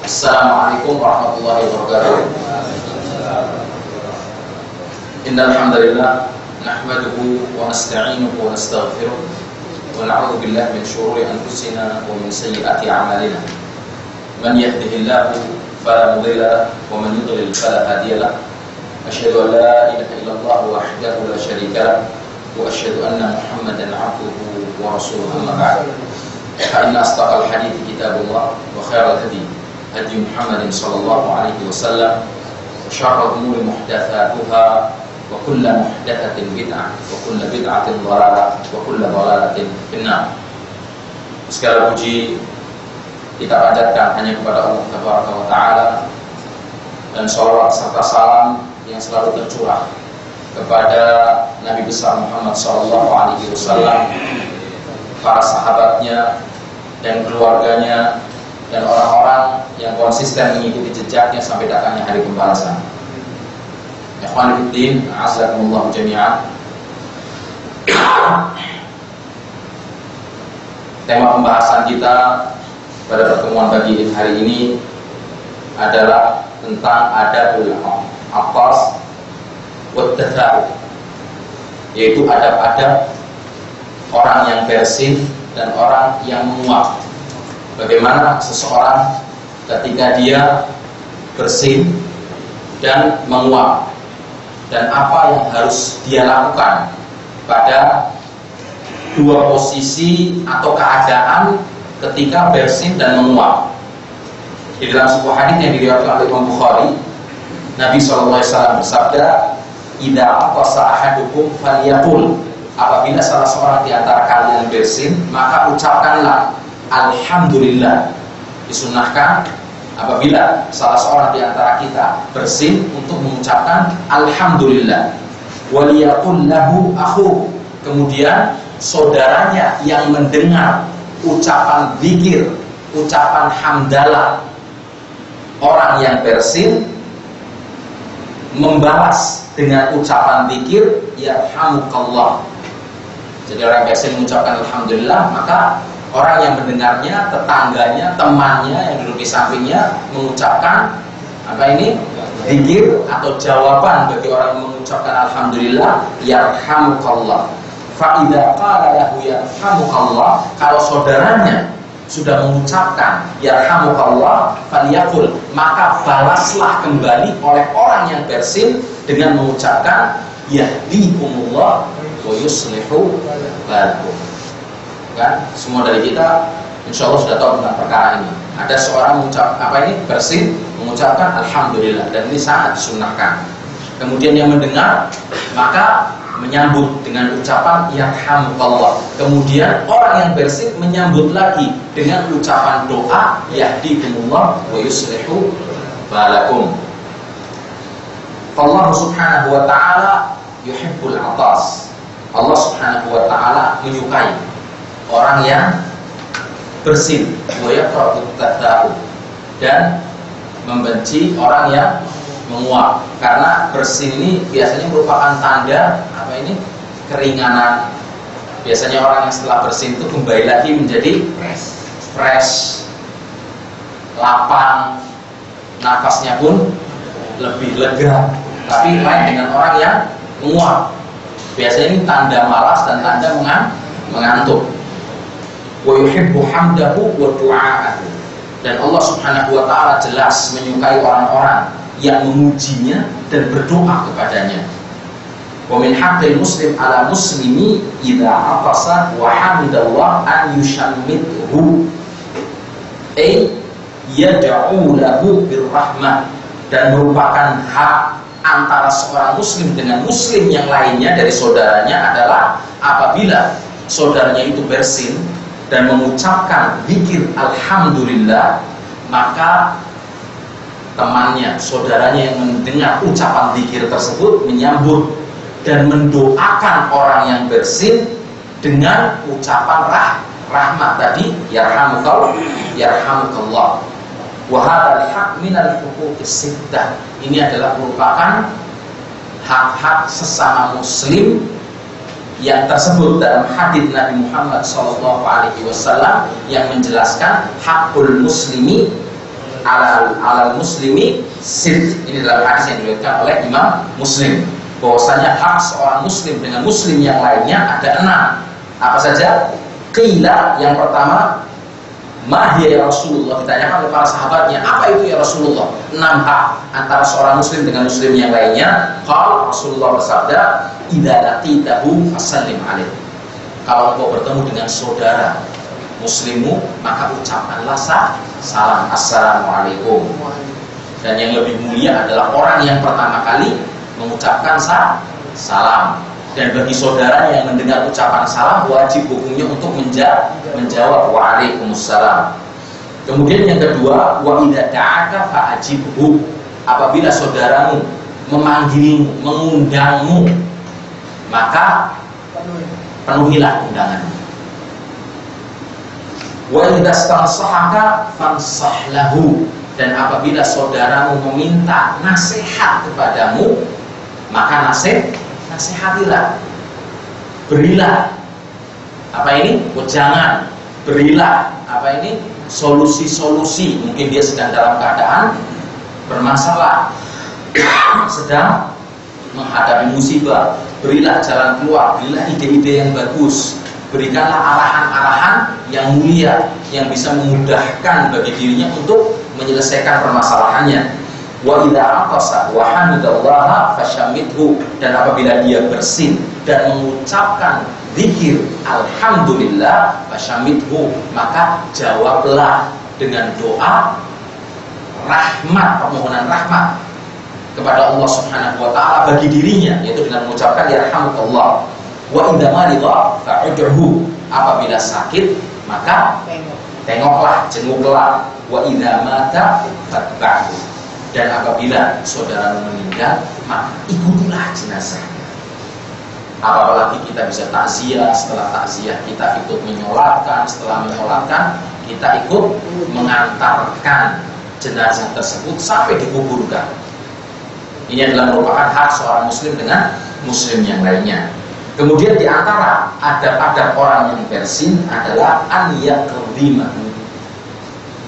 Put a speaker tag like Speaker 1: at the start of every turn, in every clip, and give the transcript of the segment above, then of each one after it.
Speaker 1: Assalamualaikum warahmatullahi wabarakatuh. Innal hamdalillah nahmaduhu wa nasta'inuhu wa nastaghfiruh wa na'udzu billahi min shururi anfusina wa min sayyiati a'malina. Man yahdihillahu fala mudilla lahu wa man yudlil fala hadiya lahu. Asyhadu an la ilaha illallah wahdahu la syarika lahu wa asyhadu anna Muhammadan 'abduhu wa rasuluhu, amma ba'd. Fa inna asdaqal hadithi kitabullah wa khairal hadi hadi Muhammadin sallallahu alaihi wasallam wa syarrul umuri muhdatsatuha wa kullu muhdatsatin bid'ah wa kullu bid'atin dhalalah wa kullu dhalalatin finnar. Segala puji kita panjatkan hanya kepada Allah Tabaraka wa Ta'ala, dan salawat serta salam yang selalu tercurah kepada Nabi besar Muhammad sallallahu alaihi wasallam, para sahabatnya dan keluarganya, dan orang-orang yang konsisten mengikuti jejaknya sampai datangnya hari pembalasan. Ikhwan fillah, azakumullah jami'an. Tema pembahasan kita pada pertemuan pagi hari ini adalah tentang adabul atas wa tatha'ub, yaitu adab-adab orang yang bersin dan orang yang menguap. Bagaimana seseorang ketika dia bersin dan menguap, dan apa yang harus dia lakukan pada dua posisi atau keadaan ketika bersin dan menguap. Di dalam sebuah hadis yang diriwayatkan oleh Imam Bukhari, Nabi SAW bersabda, "Idza aqasa ahadukum falyaqul." Apabila salah seorang di antara kalian bersin, maka ucapkanlah alhamdulillah. Disunahkan apabila salah seorang di antara kita bersin untuk mengucapkan alhamdulillah. Waliyaqul lahu akhu. Kemudian saudaranya yang mendengar ucapan zikir, ucapan hamdalah orang yang bersin, membalas dengan ucapan zikir yarhamukallah. Jadi orang yang bersin mengucapkan alhamdulillah, maka orang yang mendengarnya, tetangganya, temannya yang duduk di sampingnya mengucapkan apa ini? Zikir atau jawaban bagi orang yang mengucapkan alhamdulillah, yarhamukallah. Fa idza qala lahu yarhamukallah, kalau saudaranya sudah mengucapkan yarhamukallah, falyaqul, maka balaslah kembali oleh orang yang bersin dengan mengucapkan yahdikumullah wa yuslihu balakum. Kan? Semua dari kita insya Allah sudah tahu tentang perkara ini. Ada seorang mengucap apa ini? Bersin, mengucapkan alhamdulillah, dan ini sangat disunahkan. Kemudian yang mendengar maka menyambut dengan ucapan yarhamukallah. Kemudian orang yang bersin menyambut lagi dengan ucapan doa yahdikumullah wa yuslihu balakum. Allah Subhanahu wa ta'ala yuhibbul atas. Allah Subhanahu wa ta'ala menyukai orang yang bersin, wa yakrahut tatha'ub, dan membenci orang yang menguap. Karena bersin ini biasanya merupakan tanda apa ini? Keringanan. Biasanya orang yang setelah bersin itu kembali lagi menjadi fresh, lapang, nafasnya pun lebih lega. Tapi lain dengan orang yang menguap. Biasanya ini tanda malas dan tanda mengantuk. Wa yuhibbu hamdahu wa du'aahu. Dan Allah Subhanahu wa ta'ala jelas menyukai orang-orang yang memujinya dan berdoa kepadanya. Wa min haqqil muslim ala muslimi idza aqasa wa hamidallah an yushammithu ay yad'u lahu birrahmah. Dan merupakan hak antara seorang muslim dengan muslim yang lainnya dari saudaranya adalah apabila saudaranya itu bersin dan mengucapkan zikir alhamdulillah, maka temannya, saudaranya yang mendengar ucapan zikir tersebut menyambut dan mendoakan orang yang bersin dengan ucapan rahmat tadi, yarhamukallah. Wa hadzal haq minal huquqis sittah. Ini adalah merupakan hak-hak sesama muslim yang tersebut dalam hadis Nabi Muhammad SAW yang menjelaskan hakul muslimi alal muslimi sit. Ini dalam hadis yang diriwayatkan oleh Imam Muslim, bahwasanya hak seorang muslim dengan muslim yang lainnya ada 6. Apa saja? Qila, yang pertama, ma hiya ya Rasulullah, ditanyakan oleh para sahabatnya, apa itu ya Rasulullah? 6 hak antara seorang muslim dengan muslim yang lainnya. Qala, Rasulullah bersabda, idza laqitahu fasallim alaihi. Kalau engkau bertemu dengan saudara muslimmu, maka ucapkanlah salam, assalamualaikum. Dan yang lebih mulia adalah orang yang pertama kali mengucapkan salam. Dan bagi saudara yang mendengar ucapan salam, wajib hukumnya untuk menjawab waalaikumsalam. Kemudian yang kedua, wa idza da'aka fa'ajibhu. Apabila saudaramu memanggilmu, mengundangmu, maka penuhilah undangannya. Wa idza stansahaka fansah lahu. Dan apabila saudaramu meminta nasihat kepadamu, maka nasihatilah, berilah jangan, berilah solusi-solusi. Mungkin dia sedang dalam keadaan bermasalah, sedang menghadapi musibah, berilah jalan keluar, berilah ide-ide yang bagus, berikanlah arahan-arahan yang mulia yang bisa memudahkan bagi dirinya untuk menyelesaikan permasalahannya. Wa idza aqasa wa hamidallaha fashammithu. Dan apabila dia bersin dan mengucapkan zikir alhamdulillah fashammithu, maka jawablah dengan doa rahmat, permohonan rahmat kepada Allah Subhanahu wa taala bagi dirinya, yaitu dengan mengucapkan yarhamukallah. Wa idza marida fa'udhu. Apabila sakit maka tengoklah, jenguklah. Wa idza mata fatba'hu. Dan apabila saudara meninggal, maka ikutilah jenazahnya. Apalagi kita bisa takziah, setelah takziah kita ikut menyolatkan, setelah menyolatkan kita ikut mengantarkan jenazah tersebut sampai dikuburkan. Ini adalah merupakan hak seorang muslim dengan muslim yang lainnya. Kemudian di antara adab-adab orang yang bersin adalah an yaqdimahu.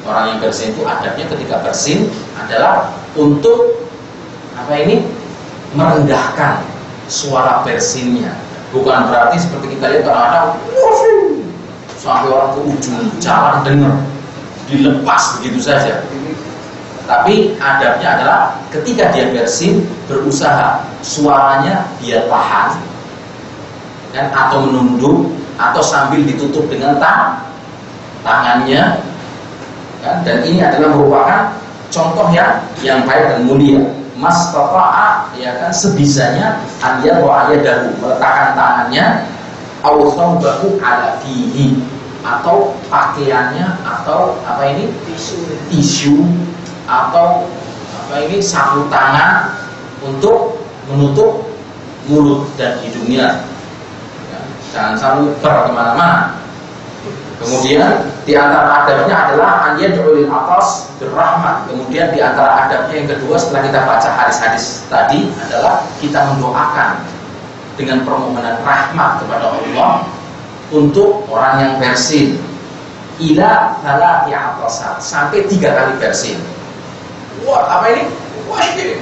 Speaker 1: Orang yang bersin itu adabnya ketika bersin adalah untuk merendahkan suara bersinnya. Bukan berarti seperti kita lihat kadang-kadang sampai orang ke ujung jalan dengar, dilepas begitu saja. Tapi adabnya adalah ketika dia bersin, berusaha suaranya dia tahan, kan, atau menunduk, atau sambil ditutup dengan tangannya. Dan ini adalah merupakan contoh yang baik dan mulia. Mastata'a, ya kan, sebisanya anya wa ayadahu, meletakkan tangannya, au thawbahu ala fihi, atau pakaiannya, atau tisu, atau sarung tangan untuk menutup mulut dan hidungnya. Ya, jangan sampai kemana-mana. Kemudian di antara adabnya adalah an yad'u lil atas birrahmah. Kemudian di antara adabnya yang kedua setelah kita baca hadis-hadis tadi adalah kita mendoakan dengan permohonan rahmat kepada Allah untuk orang yang bersin ila thalathi atasat, sampai 3 kali bersin. Wah, apa ini? Wah, ini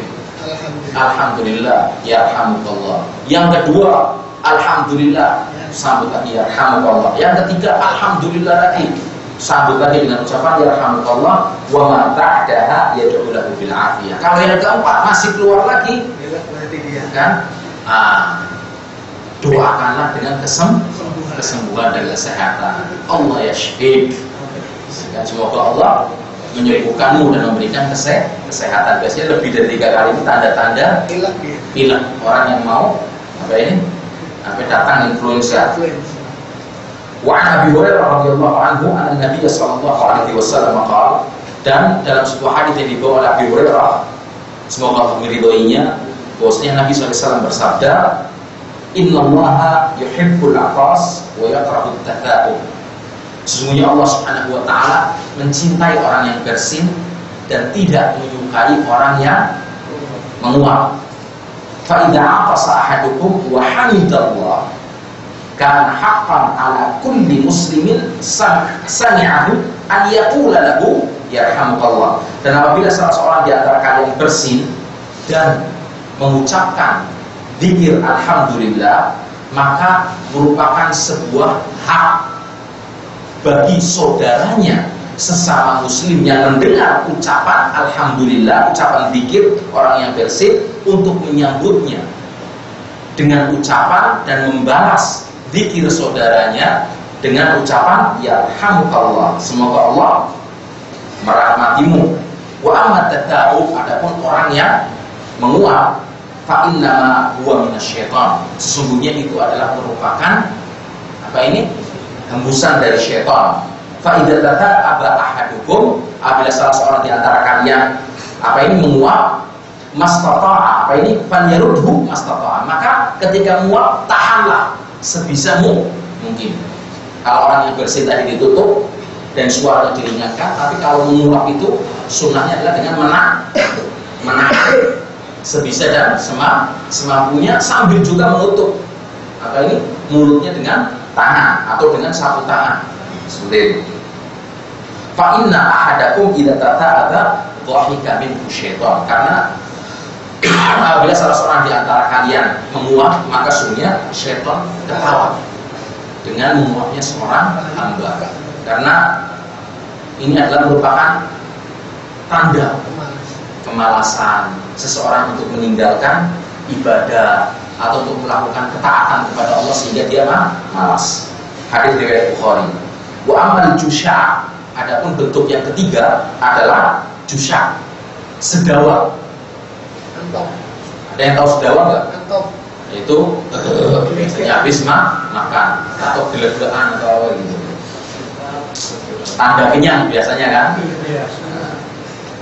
Speaker 1: alhamdulillah yarhamukallah. Yang kedua alhamdulillah, sambut lagi yarhamukallah. Yang ketiga alhamdulillah lagi, sambut lagi dengan ucapan yarhamukallah. Wa ma ta'daha yad'u lahu bil afiyah. Kalau yang keempat masih keluar lagi, kan? Doakanlah dengan kesembuhan dan kesehatan. Allah yashfik. Semoga Allah menyembuhkanmu dan memberikan kesehatan. Biasanya lebih dari 3 kali ini tanda-tanda pilek. Orang yang mau datang influenza. Wa an Abi Hurairah radhiyallahu anhu anna Nabi sallallahu alaihi wasallam qala, dan dalam sebuah hadis yang dibawa oleh Abi Hurairah, semoga Allah meridhoinya, bahwasanya Nabi sallallahu alaihi wasallam bersabda, innallaha yuhibbul atas wa yakrahu at-tatha'ub. Sesungguhnya Allah Subhanahu wa taala mencintai orang yang bersin dan tidak menyukai orang yang menguap. Fa idza aqasa ahadukum wa hamidallah kana haqqan ala kulli muslimin sami'ahu an yaqula lahu yarhamukallah. Dan apabila salah seorang di antara kalian bersin dan mengucapkan dzikir alhamdulillah, maka merupakan sebuah hak bagi saudaranya sesama muslim yang mendengar ucapan alhamdulillah, ucapan dzikir orang yang bersin, untuk menyambutnya dengan ucapan dan membalas dzikir saudaranya dengan ucapan yarhamukallah, semoga Allah merahmatimu. Wa amma tata'ub, adapun orang yang menguap, fa innama huwa minasyaitan, sesungguhnya itu adalah merupakan apa ini? Hembusan dari syaitan. Fa idza tata'aba ahadukum, apabila salah seorang di antara kalian apa ini menguap, mastata'a, apa ini? Falyarudhu mastata'a, maka ketika menguap tahanlah sebisamu mungkin. Kalau orang yang bersin tadi ditutup dan suaranya diringankan, tapi kalau menguap itu sunnahnya adalah dengan menahan sebisa dan semampunya, sambil juga menutup apa ini mulutnya dengan tangan atau dengan sapu tangan seperti itu. Fa inna ahadakum idza tata'adha dhahika minhu syaitan, karena apabila salah seorang di antara kalian menguap, maka sungguhnya syaitan ketawa dengan menguapnya seorang hamba. Karena ini adalah merupakan tanda kemalasan seseorang untuk meninggalkan ibadah atau untuk melakukan ketaatan kepada Allah sehingga dia malas. Hadis riwayat Bukhari. Wa amal jusha, adapun bentuk yang ketiga adalah jusha, sedawa. Ada yang tahu sedawa enggak? Itu habis makan atau gele-gelean atau apa gitu. Tanda kenyang biasanya kan.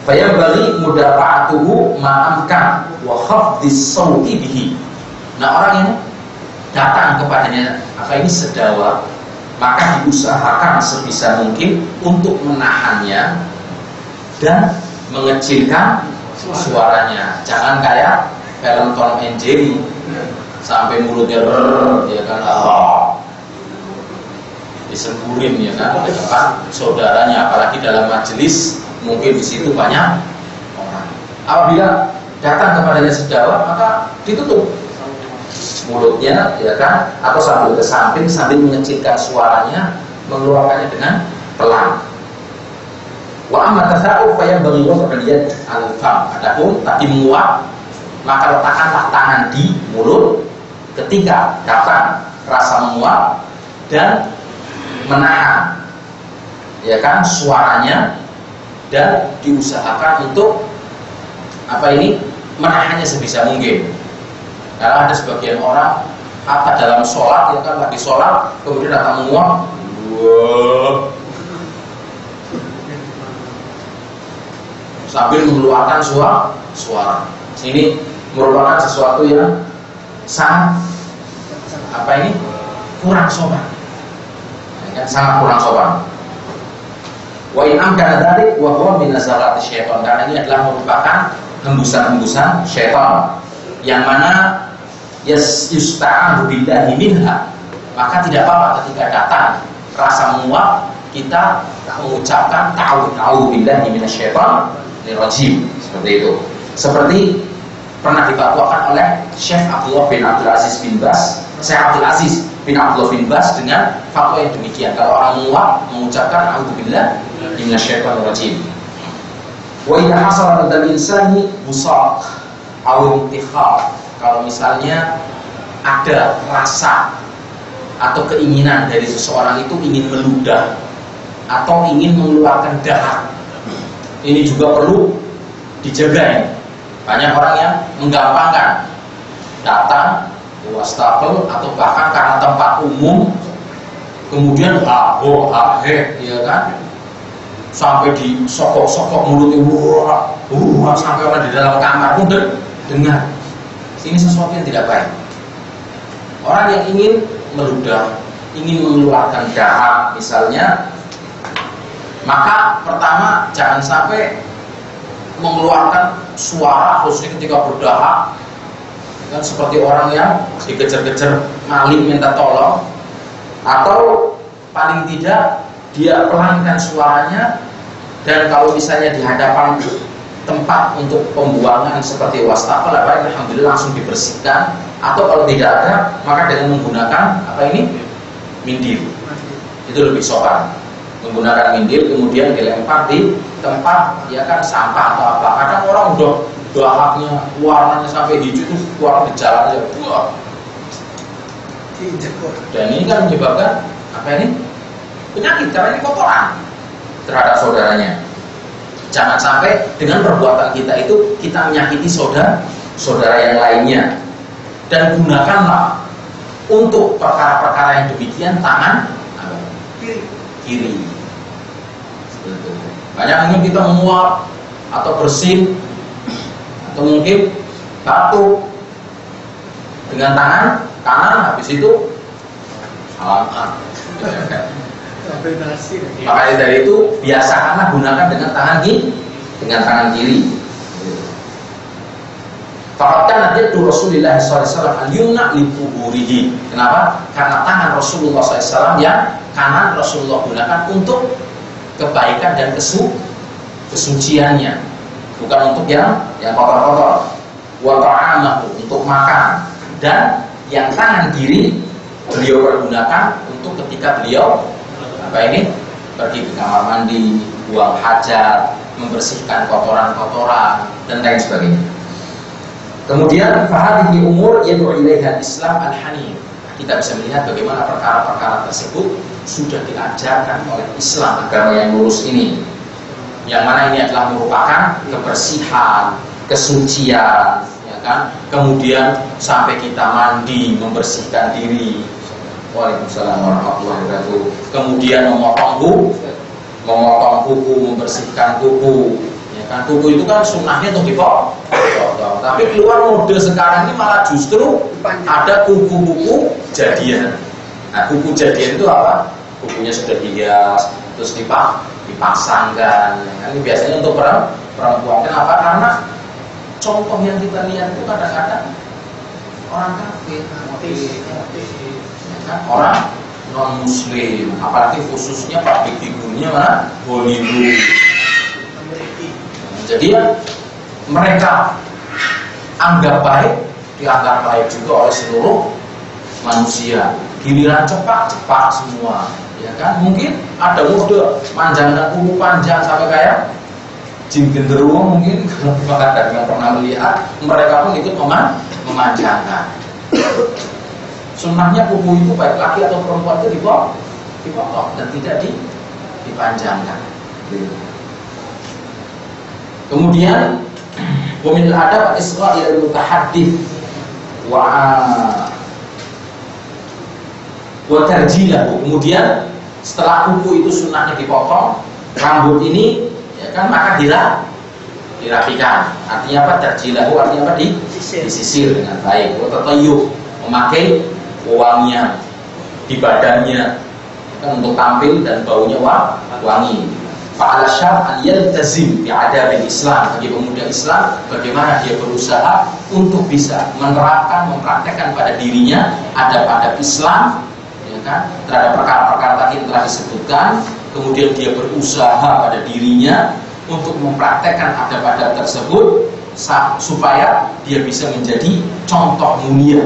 Speaker 1: Faya bali mudafa'atuhu ma'amkan wa khafdis sawti bihi. Nah, orang ini datang kepadanya apa ini sedawa, maka diusahakan sebisa mungkin untuk menahannya dan mengecilkan suaranya. Jangan kayak film Tom and Jerry sampai mulutnya ya kan, disemburin ya kan, di depan saudaranya, apalagi dalam majelis mungkin di situ banyak orang. Apabila datang kepadanya sedawa, maka ditutup mulutnya ya kan, atau sambil ke samping sambil mengecilkan suaranya, mengeluarkannya dengan pelan. Wa amma tasa'uf fa yanbaghi wad'u al-yad al-fam. Adapun tadi menguap, maka letakkanlah tangan di mulut ketika datang rasa menguap dan menahan ya kan suaranya, dan diusahakan untuk apa ini menahannya sebisa mungkin. Karena ada sebagian orang apa dalam sholat ya kan, lagi sholat kemudian datang menguap, sambil mengeluarkan suara. Ini merupakan sesuatu yang sangat apa ini kurang sopan, ya kan, sangat kurang sopan. Wa in amkana dzalik wa huwa min nazarati syaitan, karena ini adalah merupakan hembusan-hembusan syaitan yang mana yusta'anu billahi minha, maka tidak apa-apa ketika datang rasa menguap kita mengucapkan ta'awudzu billahi minasyaitonir rajim, seperti itu. Seperti pernah difatwakan oleh Syekh Abdullah bin Abdul Aziz bin Bas, Syekh Abdul Aziz bin Abdullah bin Bas dengan fatwa yang demikian. Kalau orang menguap mengucapkan a'udzubillah minasyaitonir rajim. Wa idza hasala lil insani busaq aw intikhab, kalau misalnya ada rasa atau keinginan dari seseorang itu ingin meludah atau ingin mengeluarkan dahak, ini juga perlu dijaga ini. Banyak orang yang menggampangkan, datang wastafel atau bahkan karena tempat umum kemudian ya kan, sampai di sokok-sokok mulutnya sampai orang di dalam kamar pun dengar. Ini sesuatu yang tidak baik. Orang yang ingin meludah, ingin mengeluarkan dahak misalnya, maka pertama jangan sampai mengeluarkan suara khususnya ketika berdahak kan, seperti orang yang dikejar-kejar maling minta tolong, atau paling tidak dia pelankan suaranya Dan kalau misalnya di hadapan tempat untuk pembuangan seperti wastafel, alhamdulillah langsung dibersihkan. Atau kalau tidak ada, maka dengan menggunakan mindil. Itu lebih sopan. Menggunakan mindil kemudian dilempar di tempat ya kan sampah atau apa. Kadang orang udah dahaknya warnanya sampai hijau itu keluar di jalan aja. Wah. Dan ini kan menyebabkan penyakit karena ini kotoran terhadap saudaranya. Jangan sampai dengan perbuatan kita itu kita menyakiti saudara yang lainnya. Dan gunakanlah untuk perkara-perkara yang demikian tangan kiri. Banyak mungkin kita menguap atau bersin atau mungkin batuk dengan tangan kanan, habis itu salaman. Makanya dari itu biasakanlah gunakan dengan tangan kiri. Fakatkan nanti Rasulullah SAW al-yumna li-kuburihi. Kenapa? Karena tangan Rasulullah SAW yang kanan Rasulullah gunakan untuk kebaikan dan kesuciannya, bukan untuk yang kotor-kotor. Wa ta'amahu, untuk makan. Dan yang tangan kiri beliau pergunakan untuk ketika beliau pergi ke kamar mandi, buang hajat, membersihkan kotoran-kotoran dan lain sebagainya. Kemudian fahadhihi umur yad'u ilaiha Islam al-hanif. Kita bisa melihat bagaimana perkara-perkara tersebut sudah diajarkan oleh Islam, agama yang lurus ini. Yang mana ini adalah merupakan kebersihan, kesucian, ya kan? Kemudian sampai kita mandi, membersihkan diri. Waalaikumsalam warahmatullahi wabarakatuh. Kemudian memotong kuku, membersihkan kuku. Kan kuku itu kan sunnahnya untuk dipotong, tapi keluar mode sekarang ini malah justru ada kuku-kuku jadian. Nah, kuku jadian itu apa? Kukunya sudah dihias, terus dipasangkan. Ini biasanya untuk perempuan. Kenapa? Karena contoh yang kita lihat itu kadang-kadang orang kafir, orang non muslim, apalagi khususnya public figurnya mana? Hollywood. Jadi mereka dianggap baik juga oleh seluruh manusia. Giliran cepat semua, ya kan? Mungkin ada mode manjangkan kuku panjang sampai kayak jin genderuwo mungkin kalau ada yang pernah melihat, mereka pun ikut memanjangkan. Sunnahnya kuku itu baik laki atau perempuan itu dipotong dan tidak dipanjangkan. Kemudian wamin adab Isra'il mutahaddits wa tarjilahu. Kemudian setelah kuku itu sunnahnya dipotong, rambut ini ya kan maka dirapikan. Artinya apa? Tarjilahu artinya apa? Disisir dengan baik. Wa tatayyub, memakai wewangian di badannya kan untuk tampil dan baunya wangi. Fa'ala syar' an yaltazim bi'adabil Islam. Bagi pemuda Islam bagaimana dia berusaha untuk bisa menerapkan, mempraktekkan pada dirinya adab-adab Islam, ya kan, terhadap perkara-perkara tadi yang telah disebutkan. Kemudian dia berusaha pada dirinya untuk mempraktekkan adab-adab tersebut supaya dia bisa menjadi contoh mulia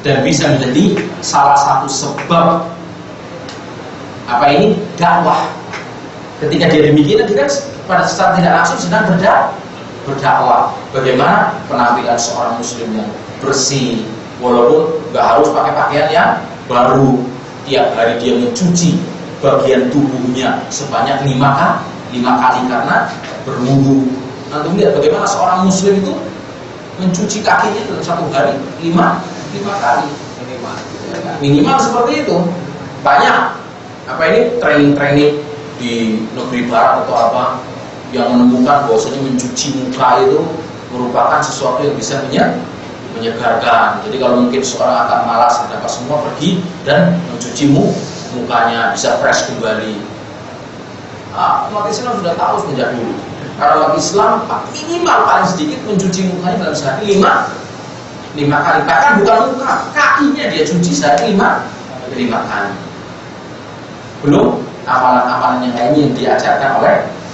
Speaker 1: dan bisa menjadi salah satu sebab dakwah. Ketika dia demikian, dia pada secara tidak langsung sedang berdakwah. Bagaimana penampilan seorang muslim yang bersih, walaupun nggak harus pakai pakaian yang baru. Tiap hari dia mencuci bagian tubuhnya sebanyak 5 kali karena berwudu. Nanti lihat bagaimana seorang muslim itu mencuci kakinya dalam satu hari 5 kali. Minimal seperti itu. Banyak training di negeri barat atau apa yang menemukan bahwasanya mencuci muka itu merupakan sesuatu yang bisa menyegarkan. Jadi kalau mungkin seorang akan malas, dapat semua pergi dan mencuci mukanya bisa fresh kembali. Umat Islam sudah tahu sejak dulu. Karena umat Islam minimal paling sedikit mencuci mukanya dalam sehari 5 kali. Bahkan bukan muka, kakinya dia cuci sehari 5 kali. amalan-amalan yang lainnya yang diajarkan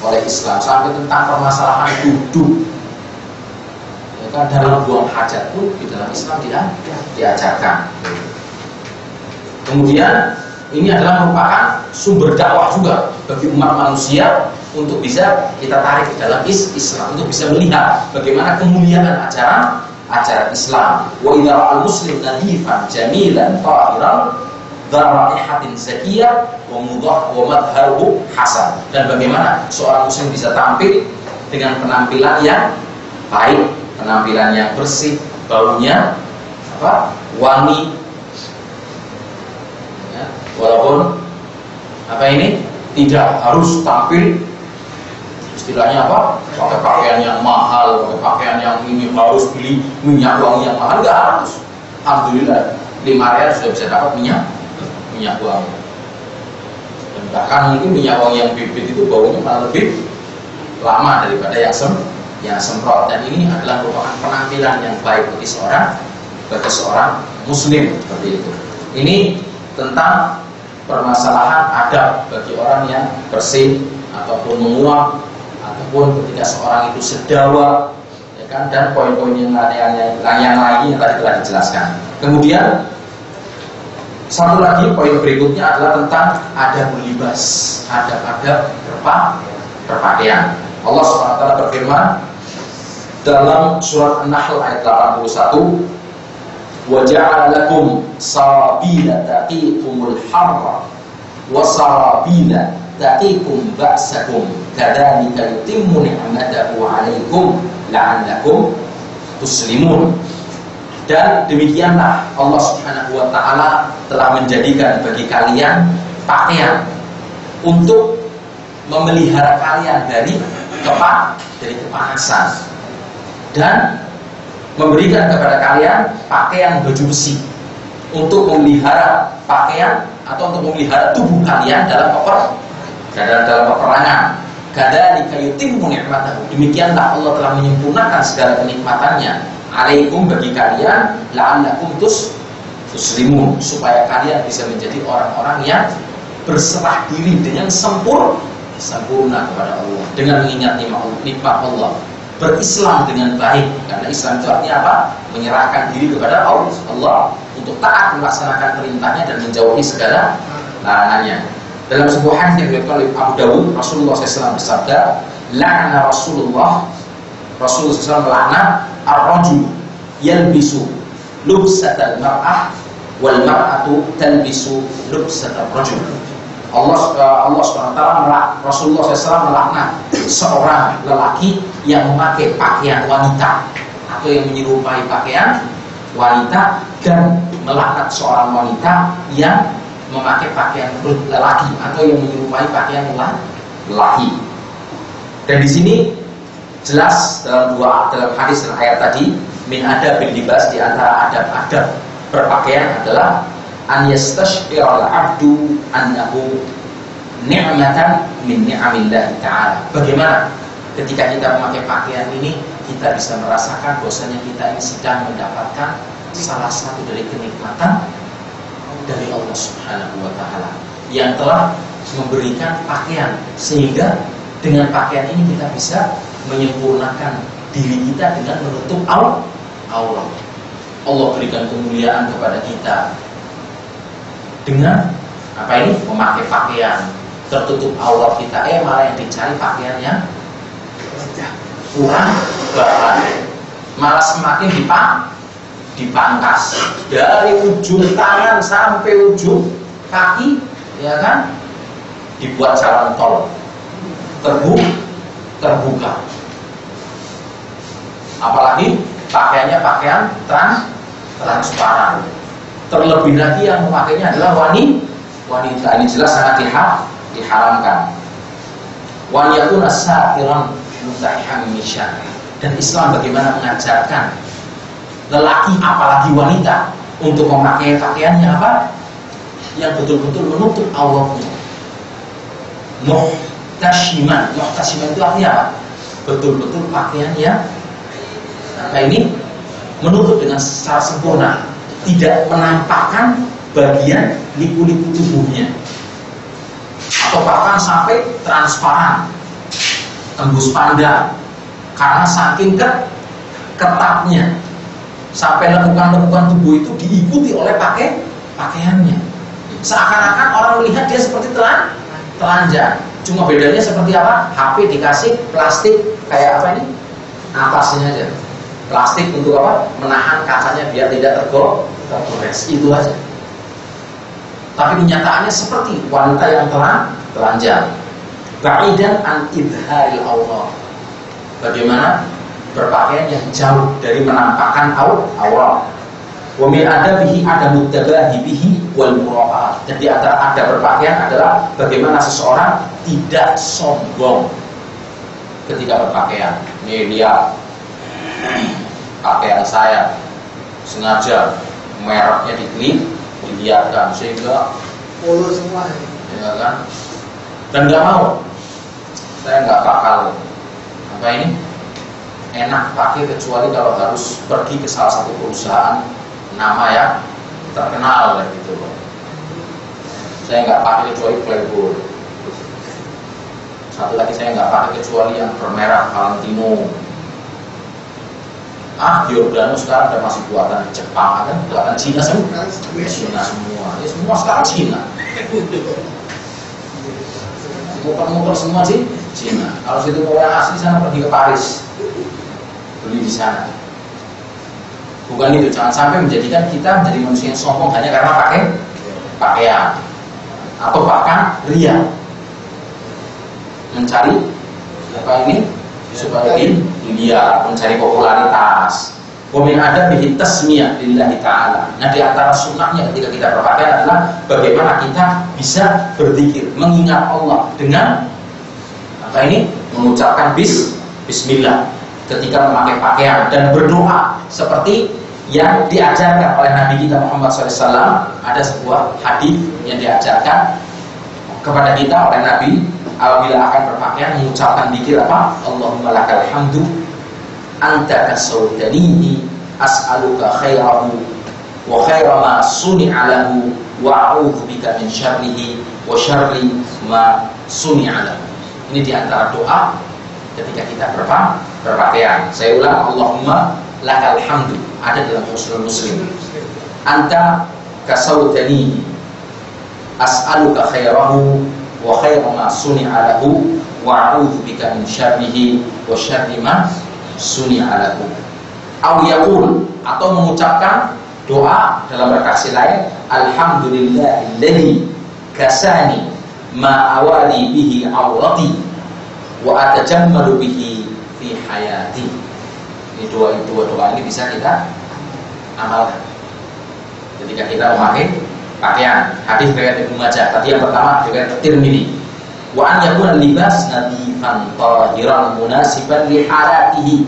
Speaker 1: oleh Islam, sampai tentang permasalahan duduk, ya kan, dalam buang hajat pun di dalam Islam tidak diajarkan. Kemudian ini adalah merupakan sumber dakwah juga bagi umat manusia untuk bisa kita tarik ke dalam Islam, untuk bisa melihat bagaimana kemuliaan ajaran Islam. Wa idza ra'al muslim nadhifan jamilan tahiran dzaraihatin zakiyah wa madharuhu hasan. Dan bagaimana seorang muslim bisa tampil dengan penampilan yang baik, penampilan yang bersih, baunya wangi, ya, walaupun tidak harus tampil istilahnya pakai pakaian yang mahal, pakai pakaian yang ini harus beli minyak wangi yang mahal, nggak harus. Alhamdulillah 5 riyal sudah bisa dapat minyak wangi. Dan bahkan mungkin minyak wangi yang bibit itu baunya malah lebih lama daripada yang semprot. Dan ini adalah merupakan penampilan yang baik bagi seorang muslim, seperti itu. Ini tentang permasalahan adab bagi orang yang bersih ataupun menguap, ataupun ketika seorang itu sedawa, ya kan, dan poin-poin yang lainnya yang tadi telah dijelaskan. Kemudian satu lagi poin berikutnya adalah tentang adab libas, adab berpakaian. Allah SWT berfirman dalam surat An-Nahl ayat 81, wa ja'ala lakum sarabila taqikumul harra wa sarabila taqikum ba'sakum kadzalika yutimmu ni'matahu 'alaikum la'allakum tuslimun. Dan demikianlah Allah Subhanahu wa taala telah menjadikan bagi kalian pakaian untuk memelihara kalian dari kepanasan, dan memberikan kepada kalian pakaian baju besi untuk memelihara pakaian atau untuk memelihara tubuh kalian dalam peperangan. Kadzalika yutimmu ni'matahu, demikianlah Allah telah menyempurnakan segala kenikmatannya alaikum bagi kalian la'allakum tuslimun, supaya kalian bisa menjadi orang-orang yang berserah diri dengan sempurna kepada Allah, dengan mengingat nikmat Allah, berislam dengan baik. Karena Islam itu artinya apa? Menyerahkan diri kepada Allah untuk taat melaksanakan perintahnya dan menjauhi segala larangannya. Dalam sebuah hadis yang diriwayatkan oleh Abu Dawud, Rasulullah SAW bersabda, la'ana Rasulullah SAW melaknat ar-rajul yalbisu lubsatal mar'ah wal mar'atu talbisu lubsatal rajul. Allah SWT Rasulullah SAW melaknat seorang lelaki yang memakai pakaian wanita atau yang menyerupai pakaian wanita, dan melaknat seorang wanita yang memakai pakaian lelaki atau yang menyerupai pakaian lelaki. Dan di sini jelas dalam hadis dan ayat tadi, min adabil libas, di antara adab-adab berpakaian adalah an yastashfiral abdu annahu ni'matan min ni'amillah ta'ala. Bagaimana ketika kita memakai pakaian ini kita bisa merasakan bahwasanya kita ini sedang mendapatkan salah satu dari kenikmatan dari Allah Subhanahu wa taala yang telah memberikan pakaian, sehingga dengan pakaian ini kita bisa menyempurnakan diri kita dengan menutup aurat. Allah berikan kemuliaan kepada kita dengan memakai pakaian tertutup aurat kita, malah yang dicari pakaian yang kurang bahan, malah semakin dipangkas dari ujung tangan sampai ujung kaki, ya kan, dibuat jalan tol terbuka. Apalagi pakaiannya pakaian transparan. Terlebih lagi yang memakainya adalah wanita. Ini jelas sangat diharamkan. Waliyakun as-satiran mutahhammishan. Dan Islam bagaimana mengajarkan lelaki apalagi wanita untuk memakai pakaiannya yang betul-betul menutup auratnya. Muhtashiman itu artinya apa? Betul-betul pakaian yang menutup dengan secara sempurna, tidak menampakkan bagian liku-liku tubuhnya. atau bahkan sampai transparan, tembus pandang, karena saking ketatnya sampai lekukan-lekukan tubuh itu diikuti oleh pakaiannya. Seakan-akan orang melihat dia seperti telanjang. Cuma bedanya seperti apa? HP dikasih plastik kayak apa ini? Atasnya aja. Plastik untuk apa? Menahan kacanya biar tidak tergores. Itu aja. Tapi kenyataannya seperti wanita yang telanjang. Ba'idan an idharil Allah. Bagaimana berpakaian yang jauh dari menampakkan aurat. Wa min adabihi adamu tabahi bihi wal mura'at. Jadi antara adab berpakaian adalah bagaimana seseorang tidak sombong ketika berpakaian. Nih lihat pakaian saya, sengaja mereknya dilihatkan sehingga
Speaker 2: polo semua
Speaker 1: ya kan, dan nggak mau, saya nggak bakal apa ini enak pakai kecuali kalau harus pergi ke salah satu perusahaan nama yang terkenal gitu loh. Saya nggak pakai kecuali Playboy. Satu lagi saya nggak pakai kecuali yang bermerek Valentino. Giordano sekarang udah masih buatan Jepang kan, buatan Cina semua. Cina semua, ya semua sekarang Cina. Motor semua sih Cina. Kalau situ mau yang asli sana pergi ke Paris, beli di sana. Bukan itu, jangan sampai menjadikan kita menjadi manusia yang sombong hanya karena pakai pakaian atau bahkan ria, mencari apa ini supaya dilihat, mencari popularitas. Wamin ada bihi tasmiyah lillahi ta'ala. Nah, di antara sunnahnya ketika kita berpakaian adalah bagaimana kita bisa berzikir, mengingat Allah dengan apa ini? Mengucapkan bismillah ketika memakai pakaian dan berdoa seperti yang diajarkan oleh Nabi kita Muhammad SAW. Ada sebuah hadis yang diajarkan kepada kita oleh Nabi apabila akan berpakaian, mengucapkan dzikir apa? Allahumma lakal hamdu anta kasawtanihi as'aluka khairahu wa khaira ma suni'a lahu wa a'udzu bika min syarrihi wa syarri ma suni'a lahu. Ini diantara doa ketika kita berpakaian. Saya ulang, Allahumma lakal hamdu, ada dalam Muslim. Anta kasawtanihi as'aluka khairahu wa khaira ma suni'a lahu wa a'udzu bika min syarrihi wa syarri ma suni'a lahu. Aw yaqul, atau mengucapkan doa dalam redaksi lain, alhamdulillahilladzi kasani ma awali bihi awrati wa atajammalu bihi fi hayati. Ini doa ini bisa kita amalkan ketika kita memakai pakaian. Hadis riwayat Ibnu Majah. Tadi yang pertama riwayat Tirmidzi. Wa an yakuna libas nadifan tahiran munasiban li halatihi.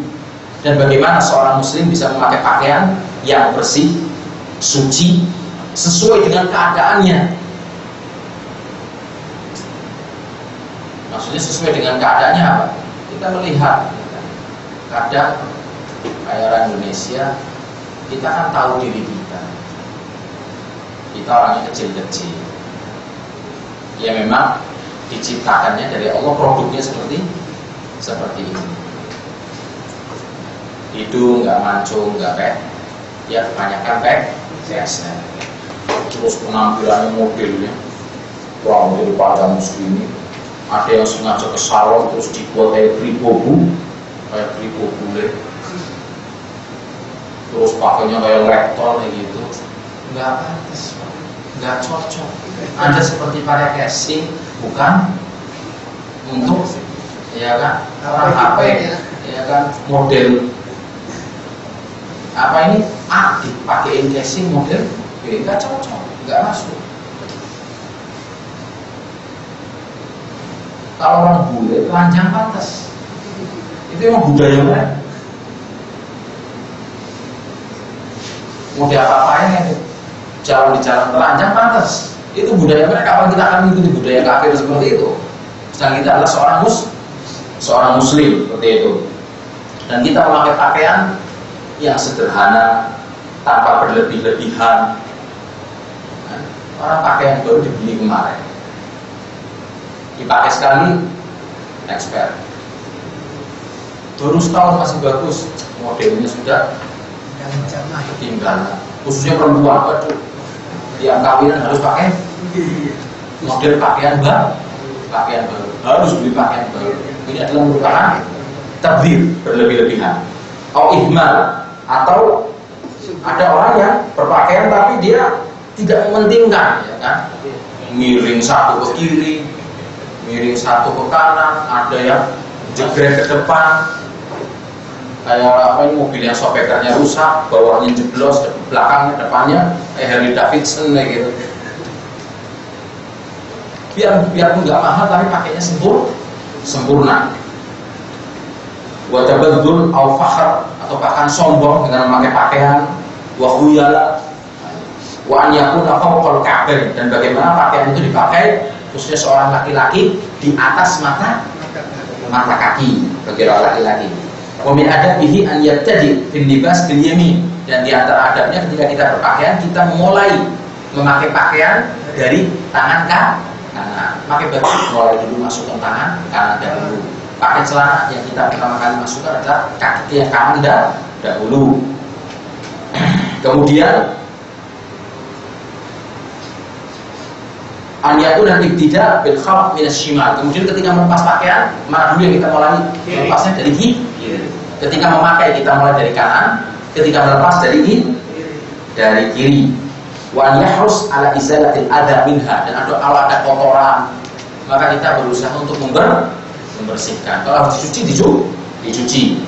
Speaker 1: Dan bagaimana seorang muslim bisa memakai pakaian yang bersih, suci, sesuai dengan keadaannya. Maksudnya sesuai dengan keadaannya apa? Kita melihat kadang kayak orang Indonesia, kita kan tahu diri kita. Kita orangnya kecil-kecil. Ya memang diciptakannya dari Allah, produknya seperti ini. Hidung nggak mancung, nggak ya kebanyakan biasa. Terus penampilannya modelnya rambut pada muslim. Ada yang sengaja ke salon terus dibuat kayak kribobu bule. Terus pakainya kayak lektor kayak gitu. Nggak pantas, nggak cocok. Anda seperti para casing, bukan untuk ya kan orang HP ya kan model apa ini dipakein casing model nggak cocok, nggak masuk. Kalau orang bule telanjang pantas, itu emang budaya mereka. Mau diapa-apain itu jalan di jalan telanjang pantas, itu budaya mereka. Kapan kita akan mengikuti budaya kafir seperti itu? Sedang kita adalah seorang muslim seperti itu, dan kita memakai pakaian yang sederhana tanpa berlebih-lebihan. Orang pakaian baru dibeli kemarin, dipakai sekali expert, baru setahun masih bagus, modelnya sudah ketinggalan. Khususnya perempuan, waduh, tiap kawinan harus pakai model pakaian baru, harus beli pakaian baru. Ini adalah merupakan tabdzir, berlebih-lebihan. Atau ihmal, atau ada orang yang berpakaian tapi dia tidak mementingkan, ya kan? Miring satu ke kiri, miring satu ke kanan, ada yang jegrek ke depan, kayak apa ini, mobil yang shockbreakernya rusak, bawahnya jeblos, belakangnya, depannya Harley Davidson kayak gitu. Biarpun nggak mahal tapi pakainya sempurna. Wa tabaddul au fakhr, atau bahkan sombong dengan memakai pakaian, wa khuyala, wa an yakuna fawqal ka'bain, dan bagaimana pakaian itu dipakai khususnya seorang laki-laki di atas mata kaki bagi orang laki-laki. Wa min adabihi an yabtadi bin libas bil yamin, dan di antara adabnya ketika kita berpakaian kita memulai memakai pakaian dari tangan kanan. Pakai baju mulai dulu masukkan tangan kanan dahulu. Pakai celana yang kita pertama kali masukkan adalah kaki yang kanan dahulu. Kemudian an-yatu dan ibtida bil khalq min asy-shimal. Kemudian ketika melepas pakaian, mana dulu yang kita mulai melepasnya dari kiri. Ketika memakai kita mulai dari kanan, ketika melepas dari kiri. Wa yahrus ala izalatil adha minha, dan kalau ada kotoran maka kita berusaha untuk membersihkan. Kalau harus dicuci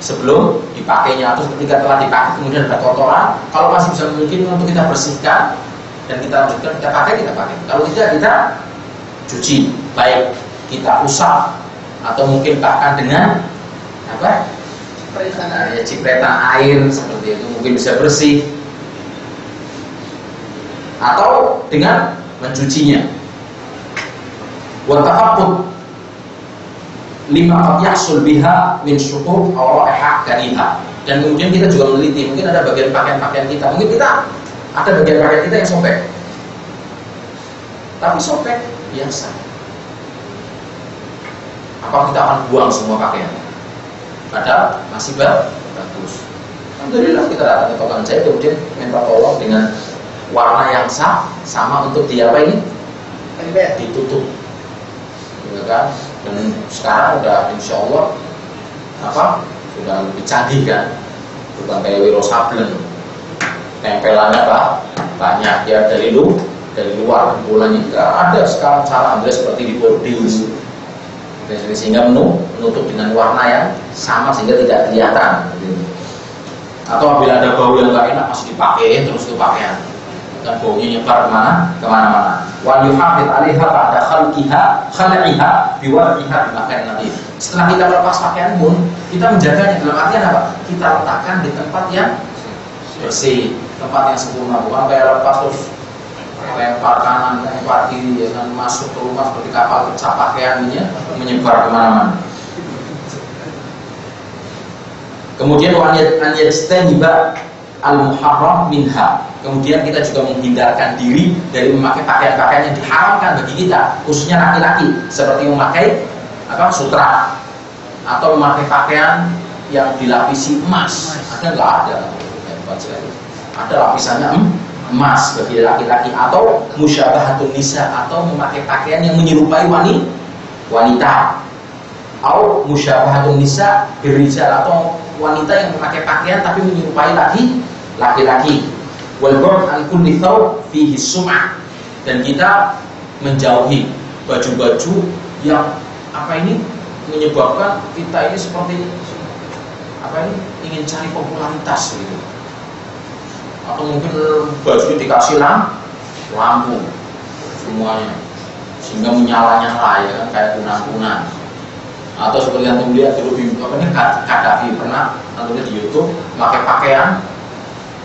Speaker 1: sebelum dipakainya, atau ketika telah dipakai kemudian ada kotoran, kalau masih bisa mungkin untuk kita bersihkan dan kita lanjutkan, kita pakai. Kalau tidak, kita cuci, baik kita usap atau mungkin bahkan dengan apa? Cipretan air seperti itu, mungkin bisa bersih, atau dengan mencucinya. Wa tafaqqud lima qad yahsul biha min syuhur aw raiha kariha. Dan kemudian kita juga meneliti, mungkin ada bagian pakaian kita, mungkin kita ada bagian pakaian kita yang sobek, tapi sobek biasa. Apa kita akan buang semua pakaian? Padahal masih bagus. Alhamdulillah kita datang ke toko jahit, kemudian minta tolong dengan warna yang sama untuk apa ini? Ditutup, ya kan? Dan sekarang udah insya Allah sudah lebih canggih kan, bukan kayak Wiro Sableng, tempelannya banyak ya, dari luar bulannya nggak ada. Sekarang cara ambil seperti di bordius, sehingga menutup dengan warna yang sama sehingga tidak kelihatan. Atau apabila ada bau yang nggak enak masih dipakai terus ke pakaian, dan baunya nyebar kemana-mana. Wa yuhafid 'alaiha ba'da khal'iha biwad'iha bimakan nabi. Setelah kita melepas pakaian pun kita menjaganya, dalam artian apa? Kita letakkan di tempat yang bersih, tempat yang sempurna, bukan kayak lepas terus lempar kanan, lempar kiri, ya kan, masuk ke rumah seperti kapal pecah, pakaiannya menyebar kemana-mana. Kemudian an yajtaniba al-muharram minha. Kemudian kita juga menghindarkan diri dari memakai pakaian-pakaian yang diharamkan bagi kita, khususnya laki-laki, seperti memakai sutra, atau memakai pakaian yang dilapisi emas. Ada nggak ada? Ada lapisannya emas bagi laki-laki, atau musyabahatun nisa, atau memakai pakaian yang menyerupai wanita, atau musyabahatun nisa birrijal, atau wanita yang memakai pakaian tapi menyerupai laki-laki. Wal ba'd an kulli thawb fihi sum'ah, dan kita menjauhi baju-baju yang menyebabkan kita ini seperti ingin cari popularitas gitu, atau mungkin baju dikasih lampu semuanya sehingga menyala-nyala, ya kan, kayak kunang-kunang. Atau seperti yang lihat dulu Gaddafi pernah lihat di YouTube, pakai pakaian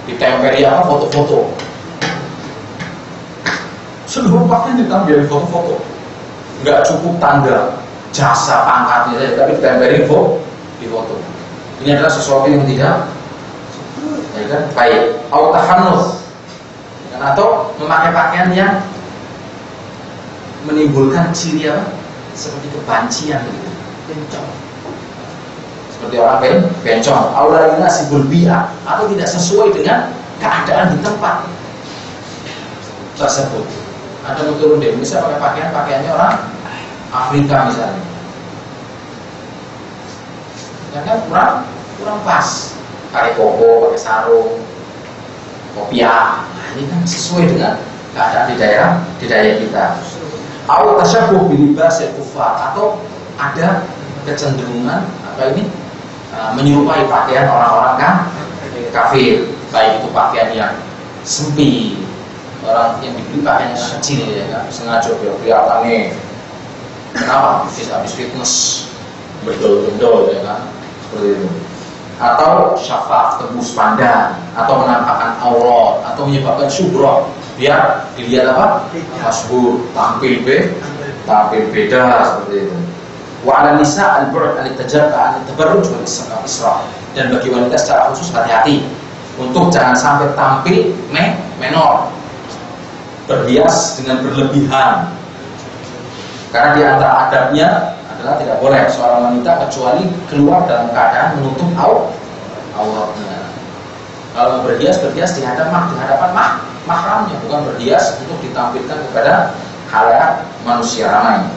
Speaker 1: ditempeli foto-foto, seluruh pakaian ditempeli foto-foto, nggak cukup tanda jasa pangkatnya, tapi ditempeli di foto. Ini adalah sesuatu yang tidak, ya kan, baik. Atau memakai pakaian yang menimbulkan ciri seperti kebancian gitu. Bencong. Seperti orang bencong. Aulanya sibul bi'a atau tidak sesuai dengan keadaan di tempat tersebut. Ada yang turun di Indonesia pakai pakaiannya orang Afrika misalnya. Ya kan kurang pas. Pakai koko, pakai sarung, kopiah. Nah, ini kan sesuai dengan keadaan di daerah kita. Au tasyabuh bil libasil kufar atau ada kecenderungan menyerupai pakaian orang-orang kafir, baik itu pakaian yang sempit, orang yang dibeli pakaian yang kecil ya kan, sengaja biar kelihatannya kenapa habis fitness bendol ya kan, seperti itu. Atau syafaq, tembus pandang, atau menampakkan aurat, atau menyebabkan syuhrah, biar dilihat masyhur, tampil beda seperti itu. Wa 'ala nisa al-bur' al-tajarra' al-tabarruj wal isra'. Dan bagi wanita secara khusus hati-hati untuk jangan sampai tampil menor, berhias dengan berlebihan. Karena di antara adabnya adalah tidak boleh seorang wanita kecuali keluar dalam keadaan menutup auratnya. Kalau berhias di hadapan mahramnya, bukan berhias untuk ditampilkan kepada khalayak manusia ramai.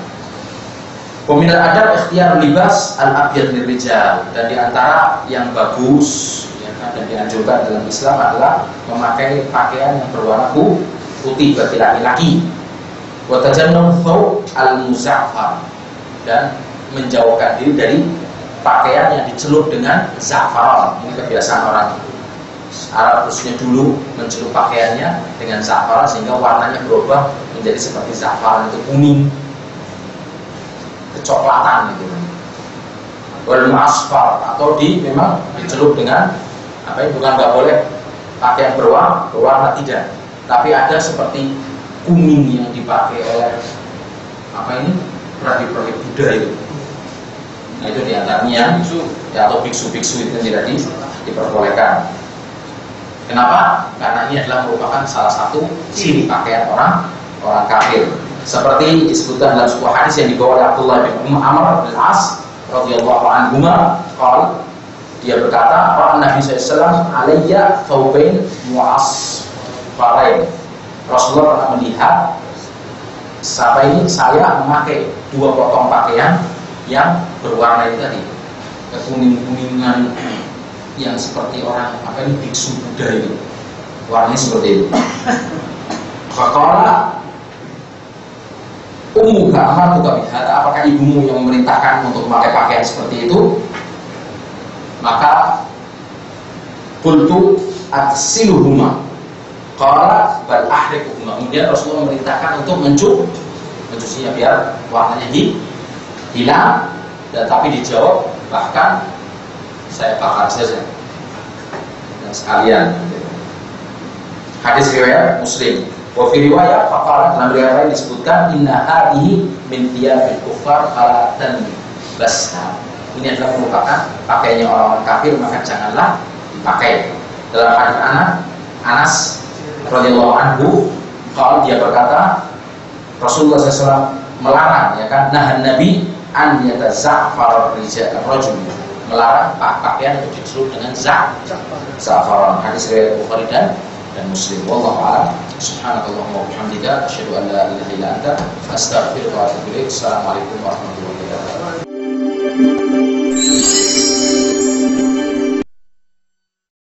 Speaker 1: Peminat adab ikhtiyar libas al-abyad lirijal, dan di antara yang bagus ya kan, dan dianjurkan dalam Islam adalah memakai pakaian yang berwarna putih bagi laki-laki. Wa tajannubu al-muzaffar, dan menjauhkan diri dari pakaian yang dicelup dengan za'faran. Ini kebiasaan orang Arab khususnya dulu, mencelup pakaiannya dengan za'faran sehingga warnanya berubah menjadi seperti za'faran, itu kuning, kecoklatan gitu. Wal mu'asfar, atau memang dicelup dengan bukan nggak boleh pakaian berwarna tidak, tapi ada seperti kuning yang dipakai oleh perahib-perahib Buddha itu. Nah, itu diantaranya atau biksu-biksu itu yang tidak diperbolehkan. Kenapa? Karena ini adalah merupakan salah satu ciri pakaian orang kafir. Seperti disebutkan dalam sebuah hadis yang dibawa oleh Abdullah bin Amr bin As radhiyallahu anhuma, dia berkata, Nabi SAW alayya thawbain mu'asfarain. Rasulullah pernah melihat saya memakai 2 potong pakaian yang berwarna itu tadi, kekuning-kuningan yang seperti orang biksu Buddha itu, warnanya seperti itu. Faqala ummuka amartuka bihadza, apakah ibumu yang memerintahkan untuk memakai pakaian seperti itu? Maka qultu aghsiluhuma, qala bal ahriquhuma. Kemudian Rasulullah memerintahkan untuk mencucinya biar warnanya hilang, dan tapi dijawab bahkan saya bakar saja dan sekalian. Hadis riwayat Muslim. Wa fi riwayat faqala, dalam riwayat lain disebutkan inna hadhihi min thiyabil kuffar fala tanbasha. Ini adalah merupakan pakaiannya orang-orang kafir, maka janganlah dipakai. Dalam hadis Anas radhiyallahu anhu, kalau dia berkata Rasulullah SAW melarang, ya kan, nahan Nabi an yataza'far rajul, melarang pakaian untuk dicelup dengan za'faran. Hadis riwayat Bukhari dan Muslim. Wallahu a'lam. Subhanakallahumma wa bihamdika asyhadu an la ilaha illa anta astaghfiruka wa atubu ilaik. Assalamualaikum warahmatullahi wabarakatuh.